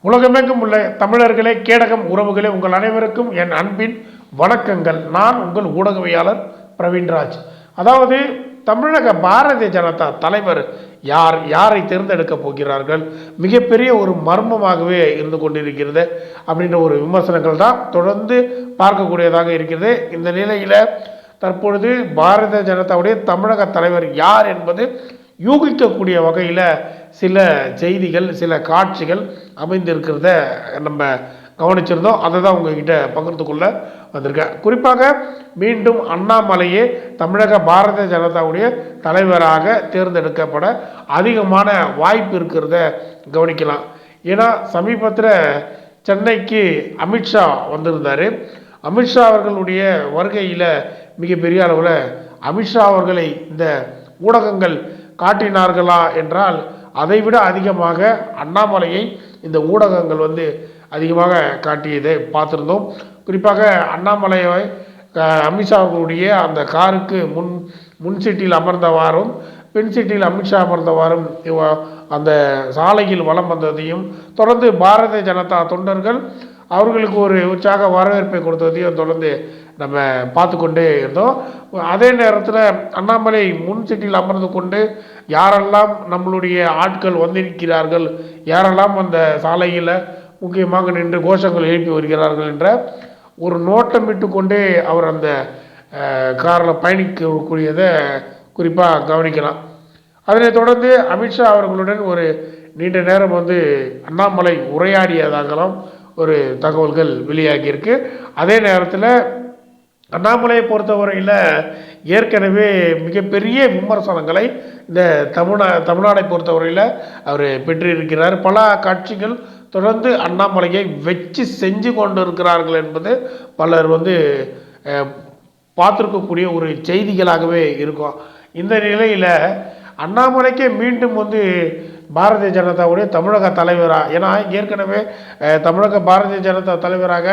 உலகமெங்கும் உள்ள தமிழர்களே, கேடகம் உறவுகளே, உங்கள் அனைவருக்கும் என் அன்பின் வணக்கங்கள். நான் உங்கள் ஊடகவியாளர் பிரவீன்ராஜ். அதாவது தமிழக பாரதிய ஜனதா தலைவர் யாரை தேர்ந்தெடுக்கப் போகிறார்கள், மிகப்பெரிய ஒரு மர்மமாகவே இருந்து கொண்டிருக்கிறது அப்படின்ற ஒரு விமர்சனங்கள் தான் தொடர்ந்து பார்க்கக்கூடியதாக இருக்கிறது. இந்த நிலையில் தற்பொழுது பாரதிய ஜனதாவுடைய தமிழக தலைவர் யார் என்பது யூகிக்கக்கூடிய வகையில் சில செய்திகள், சில காட்சிகள் அமைந்திருக்கிறத நம்ம கவனிச்சிருந்தோம். அதை தான் உங்ககிட்ட பகிர்ந்து கொள்ள வந்திருக்கேன். குறிப்பாக மீண்டும் அண்ணாமலையே தமிழக பாரதிய ஜனதாவுடைய தலைவராக தேர்ந்தெடுக்கப்பட அதிகமான வாய்ப்பு இருக்கிறத கவனிக்கலாம். ஏன்னா சமீபத்தில் சென்னைக்கு அமித்ஷா வந்திருந்தார். அமித்ஷா அவர்களுடைய வருகையில் மிகப்பெரிய அளவில் அமித்ஷா அவர்களை இந்த ஊடகங்கள் காட்டினார்களா என்றால் அதைவிட அதிகமாக அண்ணாமலையை இந்த ஊடகங்கள் அதிகமாக காட்டியதை பார்த்துருந்தோம். குறிப்பாக அண்ணாமலையை அமித்ஷா அவர்களுடைய அந்த காருக்கு முன் சீட்டில் அமர்ந்தவாறும் பின் சீட்டில் அமித்ஷா அமர்ந்தவாறும் அந்த சாலையில் வலம் வந்ததையும் தொடர்ந்து பாரதிய ஜனதா தொண்டர்கள் அவர்களுக்கு ஒரு உற்சாக வரவேற்பை கொடுத்ததையும் தொடர்ந்து நம்ம பார்த்து கொண்டே இருந்தோம். அதே நேரத்தில் அண்ணாமலை முன் சீட்டில் அமர்ந்து கொண்டு யாரெல்லாம் நம்மளுடைய ஆட்கள் வந்திருக்கிறார்கள், யாரெல்லாம் அந்த சாலையில் முக்கியமாக நின்று கோஷங்கள் எழுப்பி வருகிறார்கள் என்ற ஒரு நோட்டமிட்டு கொண்டே அவர் அந்த காரில் பயணிக்கக்கூடியதை குறிப்பாக கவனிக்கலாம். அதனைத் தொடர்ந்து அமித்ஷா அவர்களுடன் ஒரு நீண்ட நேரம் அண்ணாமலை உரையாடியதாகலாம் ஒரு தகவல்கள் வெளியாகியிருக்கு. அதே நேரத்தில் அண்ணாமலையை பொறுத்தவரையில் ஏற்கனவே மிகப்பெரிய விமர்சனங்களை இந்த தமிழ்நாடை பொறுத்தவரையில் அவர் பெற்றிருக்கிறார். பல கட்சிகள் தொடர்ந்து அண்ணாமலையை வச்சு செஞ்சு கொண்டு இருக்கிறார்கள் என்பது பலர் பார்த்துருக்கக்கூடிய ஒரு செய்திகளாகவே இருக்கும். இந்த நிலையில் அண்ணாமலைக்கே மீண்டும் பாரதிய ஜனதாவுடைய தமிழக தலைவராக, ஏன்னா ஏற்கனவே தமிழக பாரதிய ஜனதா தலைவராக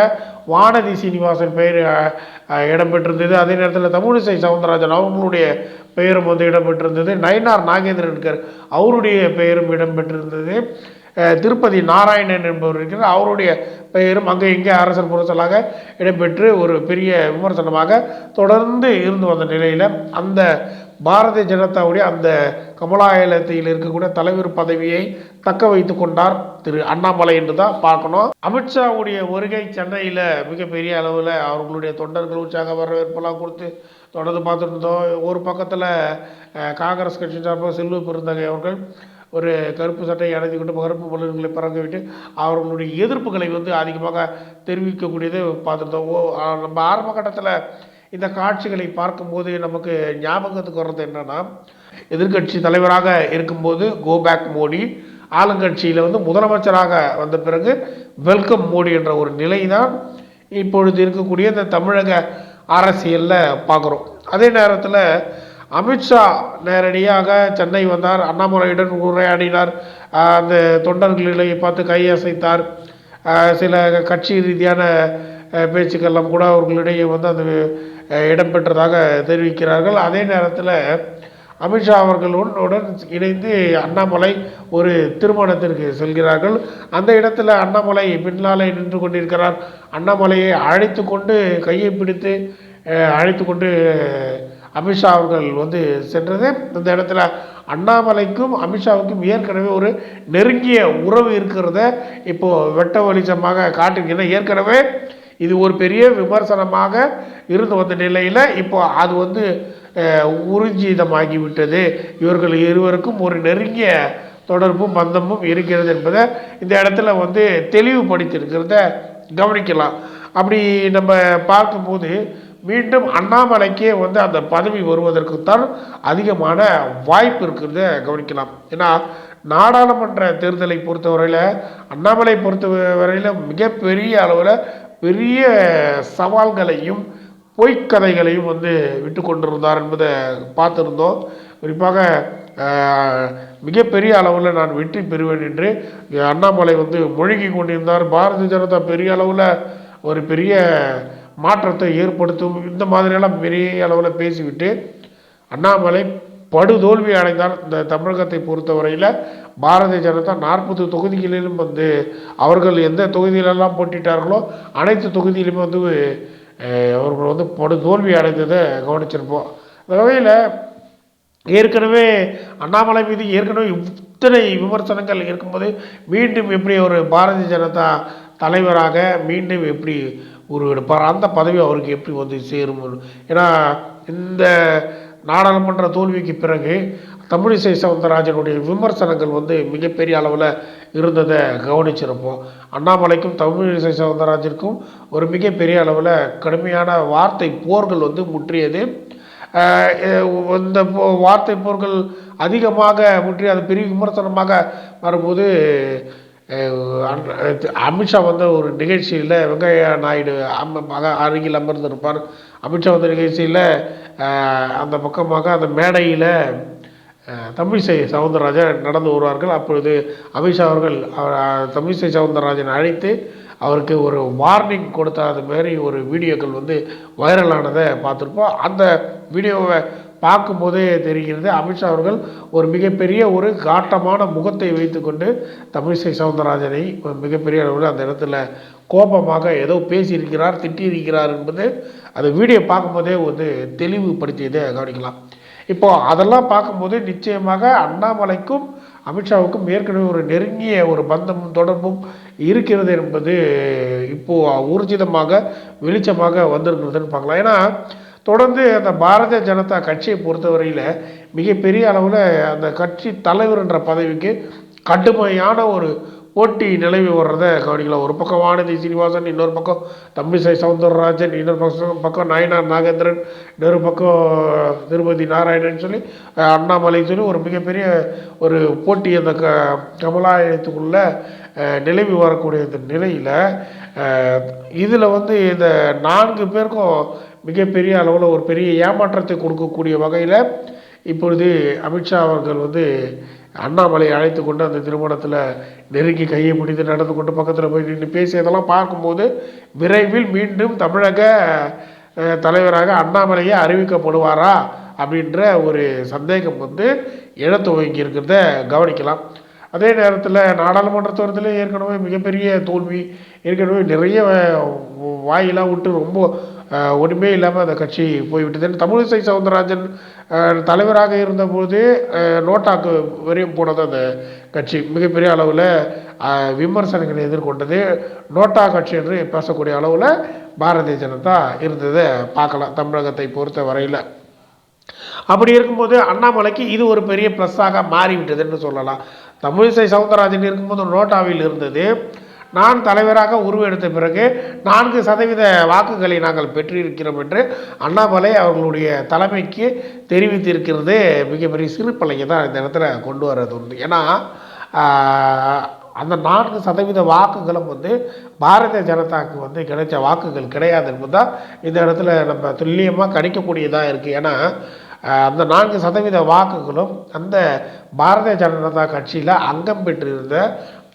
வானதி சீனிவாசன் பெயர் இடம்பெற்றிருந்தது. அதே நேரத்தில் தமிழிசை சவுந்தரராஜன் அவர்களுடைய பெயரும் இடம்பெற்றிருந்தது. நயினார் நாகேந்திரன் அவருடைய பெயரும் இடம்பெற்றிருந்தது. திருப்பதி நாராயணன் என்பவர் இருக்கிறார், அவருடைய பெயரும் அங்கே இங்கே அரசர் புரசலாக இடம்பெற்று ஒரு பெரிய விமர்சனமாக தொடர்ந்து இருந்து வந்த நிலையில் அந்த பாரதிய ஜனதாவுடைய அந்த கமலாலயத்தில் இருக்கக்கூடிய தலைவர் பதவியை தக்க வைத்து கொண்டார் திரு அண்ணாமலை என்று தான் பார்க்கணும். அமித்ஷாவுடைய வருகை சென்னையில் மிகப்பெரிய அளவில் அவர்களுடைய தொண்டர்கள் உற்சாக வரவேற்பெல்லாம் கொடுத்து தொடர்ந்து பார்த்துருந்தோம். ஒரு பக்கத்தில் காங்கிரஸ் கட்சி சார்பாக செல்வ பெருந்தகை அவர்கள் ஒரு கருப்பு சட்டையை அடைந்து கொண்டு கருப்பு பலூன்களை பறக்க விட்டு அவர்களுடைய எதிர்ப்புகளை அதிகமாக தெரிவிக்கக்கூடியதை பார்த்துருந்தோம். நம்ம ஆரம்ப கட்டத்தில் இந்த காட்சிகளை பார்க்கும்போது நமக்கு ஞாபகத்துக்கு வர்றது என்னன்னா, எதிர்கட்சி தலைவராக இருக்கும்போது கோபேக் மோடி, ஆளுங்கட்சியில் முதலமைச்சராக வந்த பிறகு வெல்கம் மோடி என்ற ஒரு நிலை தான் இப்பொழுது இருக்கக்கூடிய இந்த தமிழக அரசியலில் பார்க்குறோம். அதே நேரத்தில் அமித்ஷா நேரடியாக சென்னை வந்தார், அண்ணாமலையுடன் உரையாடினார், அந்த தொண்டர்களை பார்த்து கையசைத்தார். சில கட்சி ரீதியான பேச்சுக்கெல்லாம் கூட அவர்களிடையே அந்த இடம்பெற்றதாக தெரிவிக்கிறார்கள். அதே நேரத்தில் அமித்ஷா அவர்களுடன் இணைந்து அண்ணாமலை ஒரு திருமணத்திற்கு செல்கிறார்கள். அந்த இடத்துல அண்ணாமலை பின்னாலே நின்று கொண்டிருக்கிறார். அண்ணாமலையை அழைத்து கொண்டு கையை பிடித்து அழைத்து கொண்டு அமித்ஷா அவர்கள் சென்றது. இந்த இடத்துல அண்ணாமலைக்கும் அமித்ஷாவுக்கும் ஏற்கனவே ஒரு நெருங்கிய உறவு இருக்கிறத இப்போது வெட்ட வெளிச்சமாக காட்டுகின்றன. ஏற்கனவே இது ஒரு பெரிய விமர்சனமாக இருந்து வந்த நிலையில் இப்போ அது ஊர்ஜிதமாகிவிட்டது. இவர்கள் இருவருக்கும் ஒரு நெருங்கிய தொடர்பும் பந்தமும் இருக்கிறது என்பதை இந்த இடத்துல தெளிவுபடுத்தியிருக்கிறத கவனிக்கலாம். அப்படி நம்ம பார்க்கும்போது மீண்டும் அண்ணாமலைக்கே அந்த பதவி வருவதற்குத்தான் அதிகமான வாய்ப்பு இருக்கிறத கவனிக்கலாம். ஏன்னா நாடாளுமன்ற தேர்தலை பொறுத்தவரையில் அண்ணாமலை பொறுத்தவரையில் மிகப்பெரிய அளவில் பெரிய சவால்களையும் பொய்க்கதைகளையும் விட்டு கொண்டிருந்தார் என்பதை பார்த்துருந்தோம். குறிப்பாக மிகப்பெரிய அளவில் நான் வெற்றி பெறுவேன் என்று அண்ணாமலை முழுகி கொண்டிருந்தார். பாரதிய ஜனதா பெரிய அளவில் ஒரு பெரிய மாற்றத்தை ஏற்படுத்தும் இந்த மாதிரியெல்லாம் பெரிய அளவில் பேசிவிட்டு அண்ணாமலை படுதோல்வி அடைந்தார். இந்த தமிழகத்தை பொறுத்தவரையில் பாரதிய ஜனதா 40 தொகுதிகளிலும் வந்து அவர்கள் எந்த தொகுதியிலெல்லாம் போட்டிட்டார்களோ அனைத்து தொகுதியிலுமே வந்து அவர்கள் வந்து படுதோல்வி அடைந்ததை கவனிச்சிருப்போம். அந்த வகையில் ஏற்கனவே அண்ணாமலை மீது ஏற்கனவே இத்தனை விமர்சனங்கள் இருக்கும்போது மீண்டும் எப்படி ஒரு பாரதிய ஜனதா தலைவராக மீண்டும் எப்படி உருவெடுப்பார், அந்த பதவி அவருக்கு எப்படி வந்து சேரும்? ஏன்னா இந்த நாடாளுமன்ற தோல்விக்கு பிறகு தமிழிசை சவுந்தரராஜனுடைய விமர்சனங்கள் வந்து மிகப்பெரிய அளவில் இருந்ததை கவனிச்சிருப்போம். அண்ணாமலைக்கும் தமிழிசை சவுந்தரராஜனுக்கும் ஒரு மிகப்பெரிய அளவில் கடுமையான வார்த்தை போர்கள் வந்து முற்றியது. இந்த வார்த்தை போர்கள் அதிகமாக முற்றி அது பெரிய விமர்சனமாக வரும்போது அமித்ஷா வந்து ஒரு நிகழ்ச்சியில் வெங்கையா நாயுடு அருகில் அமர்ந்திருப்பார். அமித்ஷா வந்து நிகழ்ச்சியில் அந்த பக்கமாக அந்த மேடையில் தமிழிசை சவுந்தரராஜன் நடந்து வருவார்கள். அப்பொழுது அமித்ஷா அவர்கள் தமிழிசை சவுந்தரராஜன் அழைத்து அவருக்கு ஒரு வார்னிங் கொடுத்த அது மாதிரி ஒரு வீடியோக்கள் வந்து வைரலானதை பார்த்துருப்போம். அந்த வீடியோவை பார்க்கும்போதே தெரிகிறது அமித்ஷா அவர்கள் ஒரு மிகப்பெரிய ஒரு காட்டமான முகத்தை வைத்துக்கொண்டு தமிழிசை சவுந்தரராஜனை மிகப்பெரிய அளவில் அந்த இடத்துல கோபமாக ஏதோ பேசியிருக்கிறார், திட்டியிருக்கிறார் என்பது அந்த வீடியோ பார்க்கும்போதே வந்து தெளிவுபடுத்தியதை கவனிக்கலாம். இப்போது அதெல்லாம் பார்க்கும்போது நிச்சயமாக அண்ணாமலைக்கும் அமித்ஷாவுக்கும் ஏற்கனவே ஒரு நெருங்கிய ஒரு பந்தமும் தொடர்பும் இருக்கிறது என்பது இப்போது ஊர்ஜிதமாக வெளிச்சமாக வந்திருக்கிறதுன்னு பார்க்கலாம். ஏன்னா தொடர்ந்து அந்த பாரதிய ஜனதா கட்சியை பொறுத்தவரையில் மிகப்பெரிய அளவில் அந்த கட்சி தலைவர் என்ற பதவிக்கு கடுமையான ஒரு போட்டி நிலவி வர்றதை கவனிக்கலாம். ஒரு பக்கம் வானதி சீனிவாசன், இன்னொரு பக்கம் தமிழிசை சவுந்தரராஜன், இன்னொரு பக்கம் நயனார் நாகேந்திரன், இன்னொரு பக்கம் திருமதி நாராயணன் சொல்லி அண்ணாமலை சொல்லி ஒரு மிகப்பெரிய ஒரு போட்டி அந்த கமலாலயத்துக்குள்ள நிலவி வரக்கூடிய இந்த நிலையில் இதில் வந்து இந்த 4 பேருக்கும் மிகப்பெரிய அளவில் ஒரு பெரிய ஏமாற்றத்தை கொடுக்கக்கூடிய வகையில் இப்பொழுது அமித்ஷா அவர்கள் வந்து அண்ணாமலை அழைத்து கொண்டு அந்த திருமணத்தில் நெருங்கி கையை பிடித்து நடந்து கொண்டு பக்கத்தில் போய் நின்று பேசியதெல்லாம் பார்க்கும்போது விரைவில் மீண்டும் தமிழக தலைவராக அண்ணாமலையே அறிவிக்கப்படுவாரா அப்படின்ற ஒரு சந்தேகம் வந்து எழ துவங்கி இருக்கிறத கவனிக்கலாம். அதே நேரத்தில் நாடாளுமன்ற தேர்தலில் ஏற்கனவே மிகப்பெரிய தோல்வி, ஏற்கனவே நிறைய வாயிலாம் விட்டு ரொம்ப ஒன்றுமே இல்லாமல் அந்த கட்சி போய்விட்டது. தமிழிசை சவுந்தரராஜன் தலைவராக இருந்தபோது நோட்டாக்கு வரையும் போனது அந்த கட்சி மிகப்பெரிய அளவில் விமர்சனங்களை எதிர்கொண்டது. நோட்டா கட்சி என்று பேசக்கூடிய அளவில் பாரதிய ஜனதா இருந்ததை பார்க்கலாம் தமிழகத்தை பொறுத்த வரையில். அப்படி இருக்கும்போது அண்ணாமலைக்கு இது ஒரு பெரிய ப்ளஸ்ஸாக மாறிவிட்டதுன்னு சொல்லலாம். தமிழிசை சவுந்தரராஜன் இருக்கும்போது நோட்டாவில் இருந்தது, நான் தலைவராக உருவெடுத்த பிறகு 4% வாக்குகளை நாங்கள் பெற்றிருக்கிறோம் என்று அண்ணாமலை அவர்களுடைய தலைமைக்கு தெரிவித்திருக்கிறது மிகப்பெரிய சிறுபலையை தான் இந்த இடத்துல கொண்டு வர்றது உண்டு. ஏன்னா அந்த 4% வாக்குகளும் வந்து பாரதிய ஜனதாவுக்கு வந்து கிடைச்ச வாக்குகள் கிடையாது என்பது தான் இந்த இடத்துல நம்ம துல்லியமாக கணிக்கக்கூடியதாக இருக்குது. ஏன்னா அந்த 4% வாக்குகளும் அந்த பாரதிய ஜனதா கட்சியில் அங்கம் பெற்றிருந்த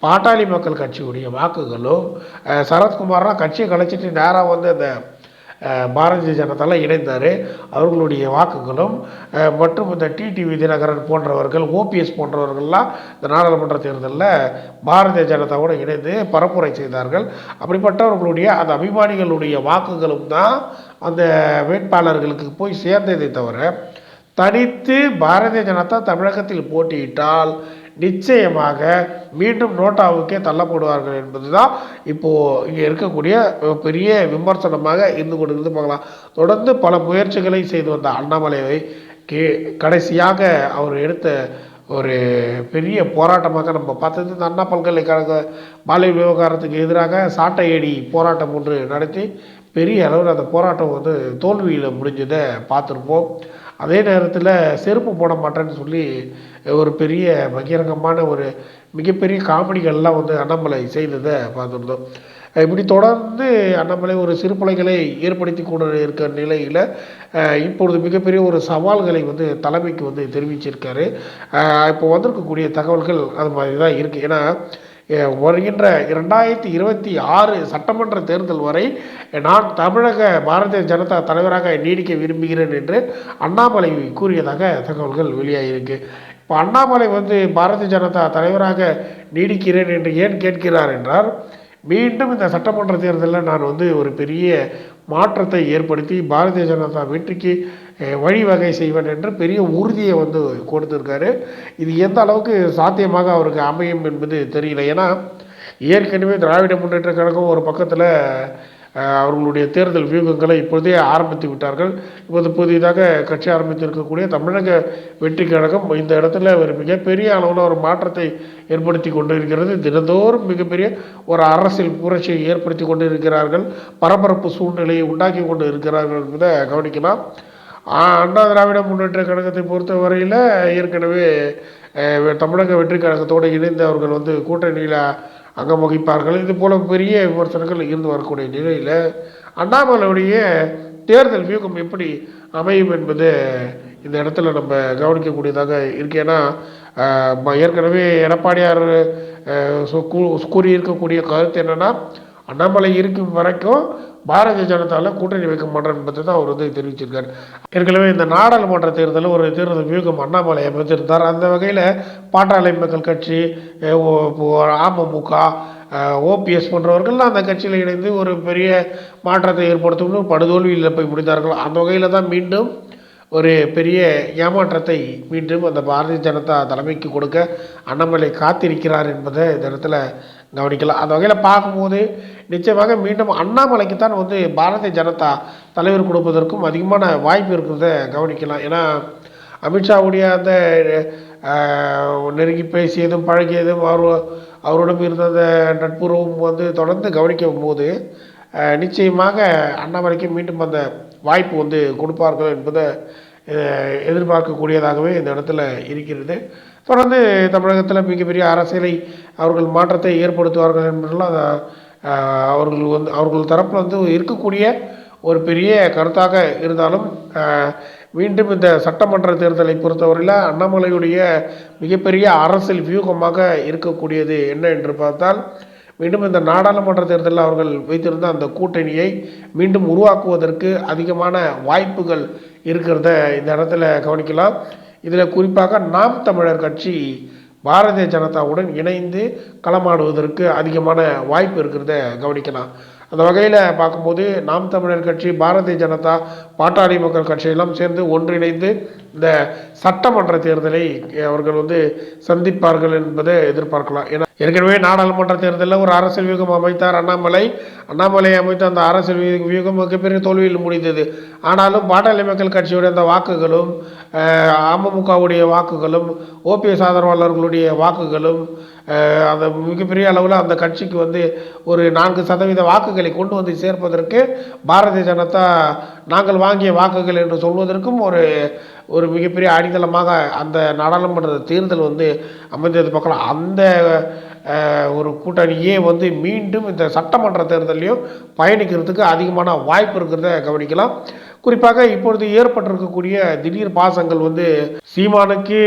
பாட்டாளி மக்கள் கட்சியுடைய வாக்குகளும் சரத்குமார்லாம் கட்சியை கலைச்சிட்டு நேராக வந்து அந்த பாரதிய ஜனதாவில் இணைந்தார், அவர்களுடைய வாக்குகளும் மற்றும் இந்த டிடிவி தினகரன் போன்றவர்கள், ஓபிஎஸ் போன்றவர்கள்லாம் இந்த நாடாளுமன்ற தேர்தலில் பாரதிய ஜனதாவோடு இணைந்து பரப்புரை செய்தார்கள். அப்படிப்பட்டவர்களுடைய அந்த அபிமானிகளுடைய வாக்குகளும் தான் அந்த வேட்பாளர்களுக்கு போய் சேர்ந்ததை தவிர தனித்து பாரதிய ஜனதா தமிழகத்தில் போட்டியிட்டால் நிச்சயமாக மீண்டும் நோட்டாவுக்கே தள்ளப்படுவார்கள் என்பது தான் இப்போது இங்கே இருக்கக்கூடிய பெரிய விமர்சனமாக இருந்து கொண்டிருந்து பார்க்கலாம். தொடர்ந்து பல முயற்சிகளை செய்து வந்த அண்ணாமலையை கடைசியாக அவர் எடுத்த ஒரு பெரிய போராட்டமாக நம்ம பார்த்தது இந்த அண்ணா பல்கலைக்கழக பாலியல் விவகாரத்துக்கு எதிராக சாட்டை ஏடி போராட்டம் ஒன்று நடத்தி பெரிய அளவில் அந்த போராட்டம் வந்து தோல்வியில் முடிஞ்சதை பார்த்துருப்போம். அதே நேரத்தில் செருப்பு போட மாட்டேன்னு சொல்லி ஒரு பெரிய பகிரங்கமான ஒரு மிகப்பெரிய காமெடிகள்லாம் வந்து அண்ணாமலை செய்ததை பார்த்துருந்தோம். இப்படி தொடர்ந்து அண்ணாமலை ஒரு சிறுபலைகளை ஏற்படுத்தி கொண்டு இருக்கிற நிலையில் இப்பொழுது மிகப்பெரிய ஒரு சவால்களை வந்து தலைமைக்கு வந்து தெரிவிச்சிருக்காரு. இப்போ வந்திருக்கக்கூடிய தகவல்கள் அது மாதிரி தான் இருக்குது. ஏன்னா வருகின்ற 2026 சட்டமன்ற தேர்தல் வரை நான் தமிழக பாரதிய ஜனதா தலைவராக நீடிக்க விரும்புகிறேன் என்று அண்ணாமலை கூறியதாக தகவல்கள் வெளியாகியிருக்கு. இப்போ அண்ணாமலை பாரதிய ஜனதா தலைவராக நீடிக்கிறேன் என்று ஏன் கேட்கிறார் என்றால், மீண்டும் இந்த சட்டமன்ற தேர்தலில் நான் ஒரு பெரிய மாற்றத்தை ஏற்படுத்தி பாரதிய ஜனதா வெற்றிக்கு வழிவகை செய்வேன் என்று பெரிய உறுதியை கொடுத்துருக்காரு. இது எந்த அளவுக்கு சாத்தியமாக அவருக்கு அமையும் என்பது தெரியல. ஏன்னா ஏற்கனவே திராவிட முன்னேற்ற கழகம் ஒரு பக்கத்தில் அவர்களுடைய தேர்தல் வியூகங்களை இப்பொழுதே ஆரம்பித்து விட்டார்கள். இப்போது புதிதாக கட்சி ஆரம்பித்திருக்கக்கூடிய தமிழக வெற்றி கழகம் இந்த இடத்துல ஒரு மிகப்பெரிய அளவில் ஒரு மாற்றத்தை ஏற்படுத்தி கொண்டு இருக்கிறது. தினந்தோறும் மிகப்பெரிய ஒரு அரசியல் புரட்சியை ஏற்படுத்தி கொண்டு இருக்கிறார்கள். பரபரப்பு சூழ்நிலையை உண்டாக்கி கொண்டு இருக்கிறார்கள் என்பதை கவனிக்கலாம். அண்ணா திராவிட முன்னேற்ற கழகத்தை பொறுத்தவரையில் ஏற்கனவே தமிழக வெற்றி கழகத்தோடு இணைந்து அவர்கள் கூட்டணியில் அங்கம் வகிப்பார்கள். இது போல பெரிய விமர்சனங்கள் இருந்து வரக்கூடிய நிலையில் அண்ணாமலையுடைய தேர்தல் வியூகம் எப்படி அமையும் என்பது இந்த இடத்துல நம்ம கவனிக்கக்கூடியதாக இருக்கு. ஏன்னா ஏற்கனவே எடப்பாடியார் கூறியிருக்கக்கூடிய கருத்து என்னென்னா, அண்ணாமலை இருக்கும் வரைக்கும் பாரதிய ஜனதாவில் கூட்டணி வைக்க மாட்டேன் என்பதை தான் அவர் தெரிவிச்சிருக்கார். ஏற்கனவே இந்த நாடாளுமன்ற தேர்தலில் ஒரு தேர்தல் வியூகம் அண்ணாமலை அமைத்திருந்தார். அந்த வகையில் பாட்டாளி மக்கள் கட்சி, அமமுக, ஓபிஎஸ் போன்றவர்கள் அந்த கட்சியில் இணைந்து ஒரு பெரிய மாற்றத்தை ஏற்படுத்தும் படுதோல்வியில் போய் முடித்தார்கள். அந்த வகையில் தான் மீண்டும் ஒரு பெரிய ஏமாற்றத்தை மீண்டும் அந்த பாரதிய ஜனதா தலைமைக்கு கொடுக்க அண்ணாமலை காத்திருக்கிறார் என்பதை இந்த இடத்துல கவனிக்கலாம். அந்த வகையில் பார்க்கும்போது நிச்சயமாக மீண்டும் அண்ணாமலைக்கு தான் பாரதிய ஜனதா தலைவர் கொடுப்பதற்கும் அதிகமான வாய்ப்பு இருக்கிறத கவனிக்கலாம். ஏன்னா அமித்ஷாவுடைய அந்த நெருங்கி பேசியதும் பழகியதும் அவரிடம் இருந்த அந்த நட்புறவும் தொடர்ந்து கவனிக்கும் போது நிச்சயமாக அண்ணாமலைக்கு மீண்டும் அந்த வாய்ப்பு கொடுப்பார்கள் என்பதை எதிர்பார்க்கக்கூடியதாகவே இந்த இடத்துல இருக்கிறது. தொடர்ந்து தமிழகத்தில் மிகப்பெரிய அரசியலை அவர்கள் மாற்றத்தை ஏற்படுத்துவார்கள் என்பதெல்லாம் அவர்கள் தரப்பில் இருக்கக்கூடிய ஒரு பெரிய கருத்தாக இருந்தாலும், மீண்டும் இந்த சட்டமன்ற தேர்தலை பொறுத்தவரையில் அண்ணாமலையுடைய மிகப்பெரிய அரசியல் வியூகமாக இருக்கக்கூடியது என்ன என்று பார்த்தால், மீண்டும் இந்த நாடாளுமன்ற தேர்தலில் அவர்கள் வைத்திருந்த அந்த கூட்டணியை மீண்டும் உருவாக்குவதற்கு அதிகமான வாய்ப்புகள் இருக்கிறத இந்த இடத்துல கவனிக்கலாம். இதில் குறிப்பாக நாம் தமிழர் கட்சி பாரதிய ஜனதாவுடன் இணைந்து களமாடுவதற்கு அதிகமான வாய்ப்பு இருக்கிறத கவனிக்கலாம். அந்த வகையில் பார்க்கும்போது நாம் தமிழர் கட்சி, பாரதிய ஜனதா, பாட்டாளி மக்கள் கட்சியெல்லாம் சேர்ந்து ஒன்றிணைந்து இந்த சட்டமன்ற தேர்தலை அவர்கள் சந்திப்பார்கள் என்பதை எதிர்பார்க்கலாம். ஏன்னா ஏற்கனவே நாடாளுமன்ற தேர்தலில் ஒரு அரசியல் வியூகம் அமைத்தார் அண்ணாமலை அமைத்த அந்த அரசியல் வியூகம் மிகப்பெரிய தோல்வியில் முடிந்தது. ஆனாலும் பாட்டாளி மக்கள் கட்சியுடைய அந்த வாக்குகளும், அமமுகவுடைய வாக்குகளும், ஓபிஎஸ் ஆதரவாளர்களுடைய வாக்குகளும் அந்த மிகப்பெரிய அளவில் அந்த கட்சிக்கு ஒரு 4% வாக்குகளை கொண்டு சேர்ப்பதற்கு பாரதிய ஜனதா நாங்கள் வாங்கிய வாக்குகள் என்று சொல்வதற்கும் ஒரு மிகப்பெரிய அடித்தளமாக அந்த நாடாளுமன்ற தேர்தல் அமைந்தது பார்க்கலாம். அந்த ஒரு கூட்டணியே மீண்டும் இந்த சட்டமன்ற தேர்தலையும் பயணிக்கிறதுக்கு அதிகமான வாய்ப்பு இருக்கிறத கவனிக்கலாம். குறிப்பாக இப்பொழுது ஏற்பட்டிருக்கக்கூடிய திடீர் பாசங்கள் சீமானுக்கு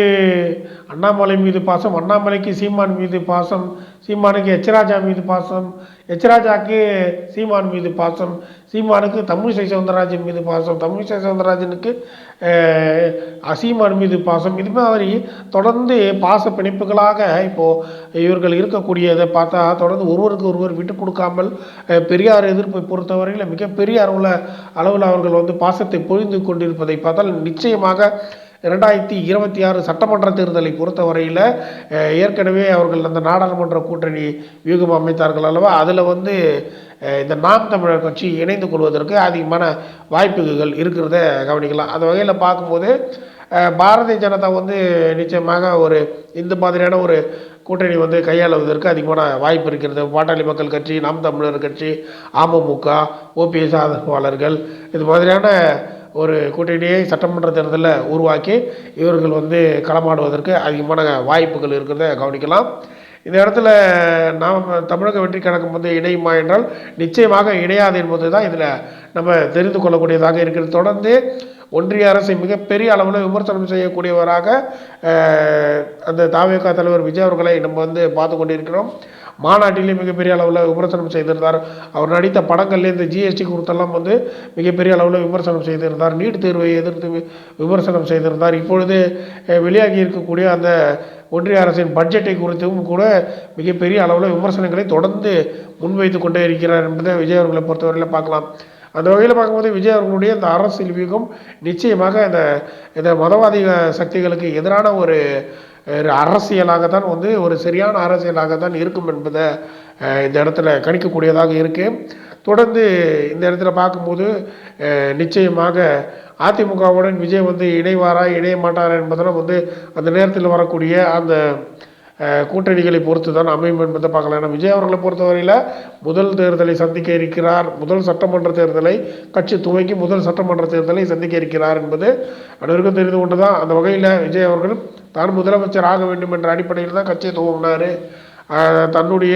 அண்ணாமலை மீது பாசம், அண்ணாமலைக்கு சீமான் மீது பாசம், சீமானுக்கு எச்ராஜா மீது பாசம், எச்ராஜாக்கு சீமான் மீது பாசம், சீமானுக்கு தமிழிசை சவுந்தரராஜன் மீது பாசம், தமிழிசை சவுந்தரராஜனுக்கு சீமான் மீது பாசம். இது மாதிரி தொடர்ந்து பாச பிணைப்புகளாக இப்போது இவர்கள் இருக்கக்கூடியதை பார்த்தா தொடர்ந்து ஒருவருக்கு ஒருவர் விட்டு கொடுக்காமல் பெரியார் எதிர்ப்பை பொறுத்தவரையில் மிகப்பெரிய அளவில் அவர்கள் பாசத்தை பொழிந்து கொண்டிருப்பதை பார்த்தால் நிச்சயமாக 2026 சட்டமன்ற தேர்தலை பொறுத்தவரையில் ஏற்கனவே அவர்கள் அந்த நாடாளுமன்ற கூட்டணி வியூகம் அமைத்தார்கள் அல்லவா, அதில் இந்த நாம் தமிழர் கட்சி இணைந்து கொள்வதற்கு அதிகமான வாய்ப்புகள் இருக்கிறத கவனிக்கலாம். அந்த வகையில் பார்க்கும்போது பாரதிய ஜனதா நிச்சயமாக இந்த மாதிரியான ஒரு கூட்டணி கையாளுவதற்கு அதிகமான வாய்ப்பு இருக்கிறது. பாட்டாளி மக்கள் கட்சி, நாம் தமிழர் கட்சி, அமமுக, ஓபிஎஸ் ஆதரவாளர்கள் இது மாதிரியான ஒரு கூட்டணியை சட்டமன்ற தேர்தலில் உருவாக்கி இவர்கள் களமாடுவதற்கு அதிகமான வாய்ப்புகள் இருக்கிறத கவனிக்கலாம். இந்த இடத்துல நாம் தமிழக வெற்றி கழகம் இணையுமா என்றால் நிச்சயமாக இணையாது என்பது தான் இதில் நம்ம தெரிந்து கொள்ளக்கூடியதாக இருக்கிறது. தொடர்ந்து ஒன்றிய அரசை மிகப்பெரிய அளவில் விமர்சனம் செய்யக்கூடியவராக அந்த தாவேகா தலைவர் விஜய் அவர்களை நம்ம பார்த்து கொண்டிருக்கிறோம். மாநாட்டிலே மிகப்பெரிய அளவில் விமர்சனம் செய்திருந்தார். அவர் நடித்த படங்கள்லேயே இந்த ஜிஎஸ்டி குறித்தெல்லாம் வந்து மிகப்பெரிய அளவில் விமர்சனம் செய்திருந்தார். நீட் தேர்வை எதிர்த்து விமர்சனம் செய்திருந்தார். இப்பொழுது வெளியாகி இருக்கக்கூடிய அந்த ஒன்றிய அரசின் பட்ஜெட்டை குறித்தும் கூட மிகப்பெரிய அளவில் விமர்சனங்களை தொடர்ந்து முன்வைத்து கொண்டே இருக்கிறார் என்பதை விஜய் அவர்களை பொறுத்தவரையில் பார்க்கலாம். அந்த வகையில் பார்க்கும்போது விஜய் அவர்களுடைய இந்த அரசியல் வியூகம் நிச்சயமாக இந்த மதவாதி சக்திகளுக்கு எதிரான ஒரு அரசியலாகத்தான் வந்து ஒரு சரியான அரசியலாகத்தான் இருக்கும் என்பதை இந்த இடத்துல கணிக்கக்கூடியதாக இருக்குது. தொடர்ந்து இந்த இடத்துல பார்க்கும்போது நிச்சயமாக அதிமுகவுடன் விஜய் வந்து இணைவாரா இணைய மாட்டாரா என்பதெல்லாம் வந்து அந்த நேரத்தில் வரக்கூடிய அந்த கூட்டணிகளை பொறுத்து தான் அமையும் என்பதை பார்க்கலாம். ஏன்னா விஜய் அவர்களை பொறுத்தவரையில் முதல் தேர்தலை சந்திக்க இருக்கிறார். முதல் சட்டமன்ற தேர்தலை கட்சி துவங்கி முதல் சட்டமன்ற தேர்தலை சந்திக்க இருக்கிறார் என்பது அனைவருக்கும் தெரிந்து கொண்டு தான். அந்த வகையில் விஜய் அவர்கள் தான் முதலமைச்சர் ஆக வேண்டும் என்ற அடிப்படையில் தான் கட்சியை துவங்கினார். தன்னுடைய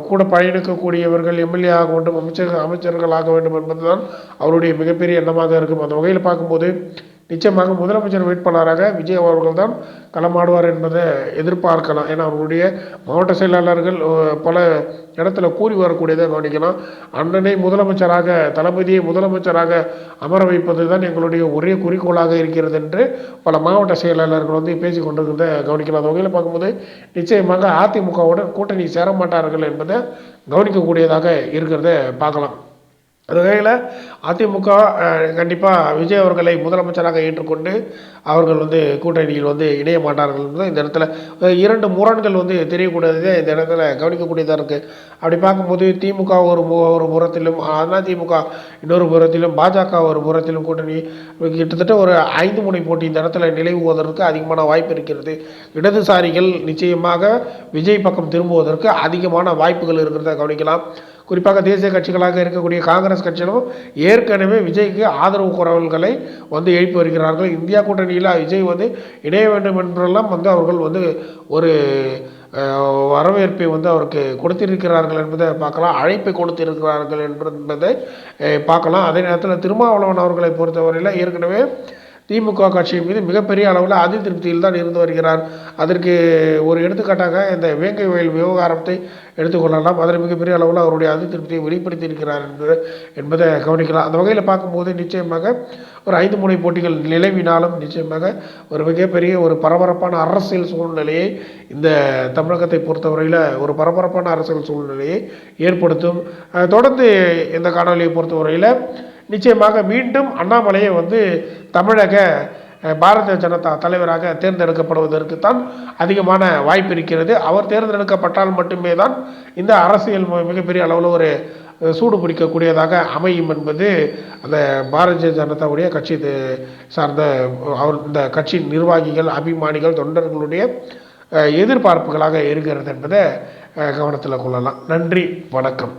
கூட பயணிக்கக்கூடியவர்கள் எம்எல்ஏ ஆக வேண்டும், அமைச்சர்கள் ஆக வேண்டும் என்பதுதான் அவருடைய மிகப்பெரிய எண்ணமாக இருக்கும். அந்த வகையில் பார்க்கும்போது நிச்சயமாக முதலமைச்சர் வேட்பாளராக விஜய் அவர்கள் தான் களமாடுவார் என்பதை எதிர்பார்க்கலாம். ஏன்னா அவருடைய மாவட்ட செயலாளர்கள் பல இடத்துல கூறி வரக்கூடியதை கவனிக்கலாம். அண்ணனை முதலமைச்சராக, தளபதியை முதலமைச்சராக அமர வைப்பது தான் எங்களுடைய ஒரே குறிக்கோளாக இருக்கிறது என்று பல மாவட்ட செயலாளர்கள் வந்து பேசி கொண்டிருக்கிறத கவனிக்கலாம். அந்த வகையில் பார்க்கும்போது நிச்சயமாக அதிமுகவுடன் கூட்டணி சேர மாட்டார்கள் என்பதை கவனிக்கக்கூடியதாக இருக்கிறத பார்க்கலாம். அந்த வகையில் அதிமுக கண்டிப்பாக விஜய் அவர்களை முதலமைச்சராக ஏற்றுக்கொண்டு அவர்கள் வந்து கூட்டணியில் வந்து இணைய மாட்டார்கள் என்பது இந்த இடத்துல இரண்டு முரண்கள் வந்து தெரியக்கூடியதே இந்த இடத்துல கவனிக்கக்கூடியதாக இருக்குது. அப்படி பார்க்கும்போது திமுக ஒரு புறத்திலும் அதிமுக இன்னொரு புறத்திலும் பாஜக ஒரு புறத்திலும் கூட்டணி கிட்டத்தட்ட ஒரு 5 முனை போட்டி இந்த இடத்துல நிலவுவதற்கு அதிகமான வாய்ப்பு இருக்கிறது. இடதுசாரிகள் நிச்சயமாக விஜய் பக்கம் திரும்புவதற்கு அதிகமான வாய்ப்புகள் இருக்கிறத கவனிக்கலாம். குறிப்பாக தேசிய கட்சிகளாக இருக்கக்கூடிய காங்கிரஸ் கட்சிகளும் ஏற்கனவே விஜய்க்கு ஆதரவு குரல்களை வந்து எழுப்பி வருகிறார்கள். இந்தியா கூட்டணியில் விஜய் வந்து இணைய வேண்டும் என்றெல்லாம் வந்து அவர்கள் வந்து ஒரு வரவேற்பை வந்து அவருக்கு கொடுத்திருக்கிறார்கள் என்பதை பார்க்கலாம். அழைப்பை கொடுத்திருக்கிறார்கள் என்பதை பார்க்கலாம். அதே நேரத்தில் திருமாவளவன் அவர்களை பொறுத்தவரையில் ஏற்கனவே திமுக கட்சியின் மீது மிகப்பெரிய அளவில் அதிருப்தியில் தான் இருந்து வருகிறார். அதற்கு ஒரு எடுத்துக்காட்டாக இந்த வேங்கை வயல் விவகாரத்தை எடுத்துக்கொள்ளலாம். அதில் மிகப்பெரிய அளவில் அவருடைய அதிருப்தியை வெளிப்படுத்தி இருக்கிறார் என்பதை கவனிக்கலாம். அந்த வகையில் பார்க்கும்போது நிச்சயமாக ஒரு 5 முனை போட்டிகள் நிலவினாலும் நிச்சயமாக ஒரு மிகப்பெரிய ஒரு பரபரப்பான அரசியல் சூழ்நிலையை இந்த தமிழகத்தை பொறுத்தவரையில் ஒரு பரபரப்பான அரசியல் சூழ்நிலையை ஏற்படுத்தும். தொடர்ந்து இந்த காணொலியை பொறுத்தவரையில் நிச்சயமாக மீண்டும் அண்ணாமலையை வந்து தமிழக பாரதிய ஜனதா தலைவராக தேர்ந்தெடுக்கப்படுவதற்கு தான் அதிகமான வாய்ப்பு இருக்கிறது. அவர் தேர்ந்தெடுக்கப்பட்டால் மட்டுமே தான் இந்த அரசியல் மிகப்பெரிய அளவில் ஒரு சூடு பிடிக்கக்கூடியதாக அமையும் என்பது அந்த பாரதிய ஜனதாவுடைய கட்சி சார்ந்த இந்த கட்சியின் நிர்வாகிகள், அபிமானிகள், தொண்டர்களுடைய எதிர்பார்ப்புகளாக இருக்கிறது என்பதை கவனத்தில் கொள்ளலாம். நன்றி, வணக்கம்.